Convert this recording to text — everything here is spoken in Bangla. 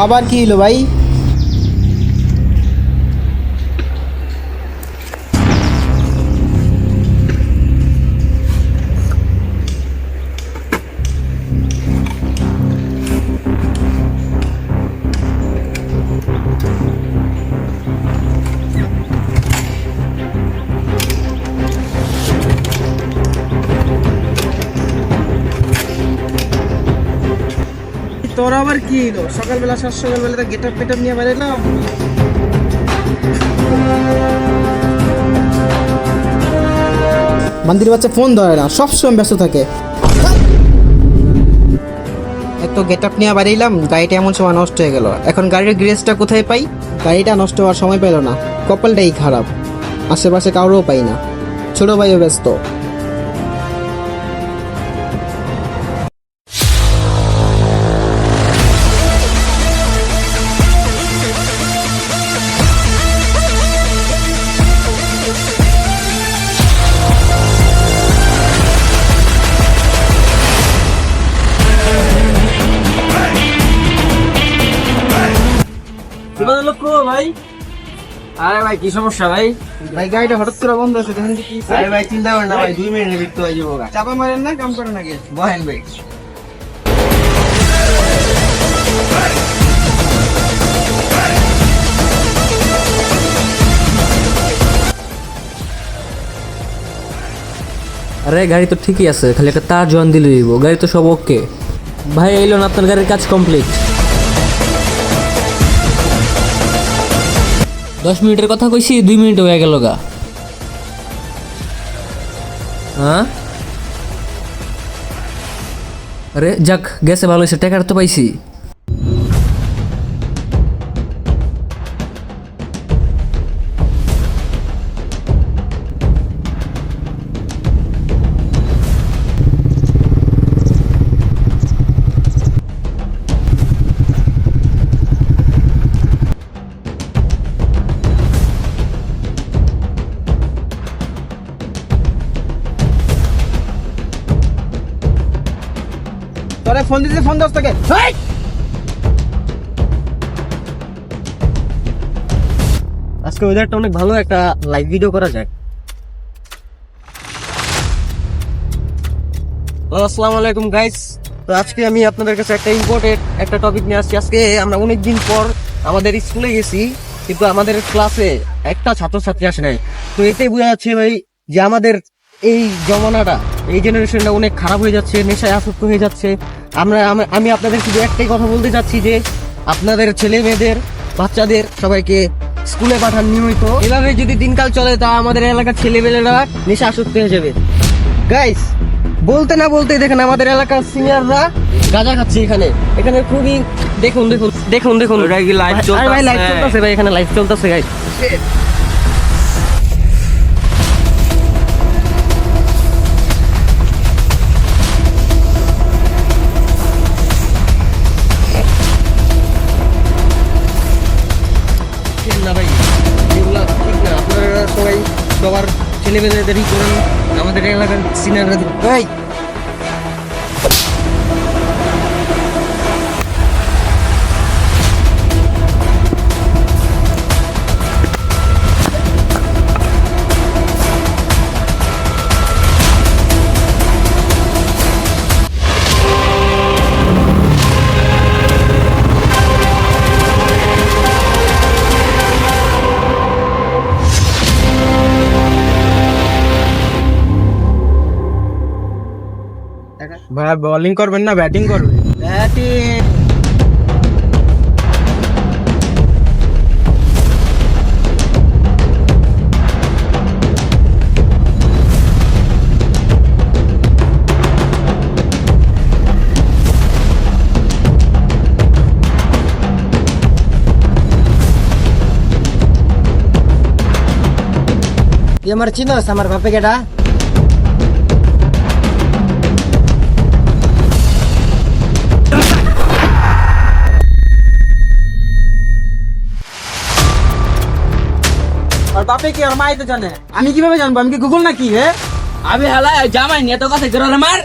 আবার কি হলো ভাই? তোর আবার কি হলো? সকালবেলা সকালবেলা তো গেট আপ পেট নিয়ে বেরোলাম। বান্দির বাচ্চা ফোন ধরে না, সবসময় ব্যস্ত থাকে। এত গেট আপ নিয়ে বেরিয়েলাম, গাড়িটা এমন সময় নষ্ট হয়ে গেল। এখন গাড়ির গ্রেসটা কোথায় পাই? গাড়িটা নষ্ট হওয়ার সময় পেল না, কপালটাই খারাপ। আশেপাশে কাউরেও পাই না, ছোট ভাইও ব্যস্ত। ভাই, আরে ভাই কি সমস্যা ভাই? ভাই গাড়িটা হঠাৎ করে বন্ধ আছে, দেখেন কি? আরে ভাই চিন্তা করেন না ভাই, 2 মিনিটের ভিতরে হয়ে যাবো। চাপা মারেন না, কাম করেন আগে। বহেন ভাই। আরে গাড়ি তো ঠিকই আছে, খালি একটা তার জয়েন দিলে দিব, গাড়ি তো সব ওকে। ভাই এলো না, আপনার গাড়ির কাজ কমপ্লিট। 10 মিনিটের কথা কইছি, 2 মিনিট হয়ে গেল গা। হ্যাঁ, আরে যাক গেছে, ভালো হয়েছে, টাকার তো পাইছি। তোরে ফোন দিতে ফোন দশ থেকে। আজকে ওয়েদারটা অনেক ভালো, একটা লাইভ ভিডিও করা যায়। আসসালামু আলাইকুম গাইস। তো আজকে আমি আপনাদের কাছে একটা ইম্পর্টেন্ট একটা টপিক নিয়ে আসছি। আজকে আমরা অনেকদিন পর আমাদের স্কুলে গেছি, কিন্তু আমাদের ক্লাসে একটা ছাত্রছাত্রী আসে নাই। তো এটাই বোঝা যাচ্ছে ভাই যে আমাদের এই জমানাটা, এই জেনারেশনটা অনেক খারাপ হয়ে যাচ্ছে, নেশায় আসক্ত হয়ে যাচ্ছে। আমি আপনাদের শুধু একটাই কথা বলতে চাচ্ছি যে আপনাদের ছেলে মেয়েদের, বাচ্চাদের সবাইকে স্কুলে পাঠান নিয়মিত। এভাবে যদি দিনকাল চলে তা আমাদের এলাকার ছেলেমেয়েরা নেশা আসক্ত হয়ে যাবে। গাইস, বলতে না বলতে দেখেন আমাদের এলাকার সিনিয়ররা গাঁজা খাচ্ছে এখানে। এখানে খুবই দেখুন দেখুন দেখুন দেখুন লাইভ চলতেছে ভাই, এখানে লাইভ চলতেছে গাইস। না ভাই, এগুলা ঠিক না। আপনারা সবাই সবার ছেলেমেয়েদেরই করেন, আমাদের এলাকার সিনিয়ররা ভাই। ভাই বোলিং করবেন না ব্যাটিং করবেন? ব্যাটিং। আমার চিনোস আমার বাপে কেটা? আর বাপে কি আর মাই তো জানে, আমি কিভাবে জানবো? আমি কি গুগল নাকি? আমি হেলা জামাই নিয়ে তো কথা মার।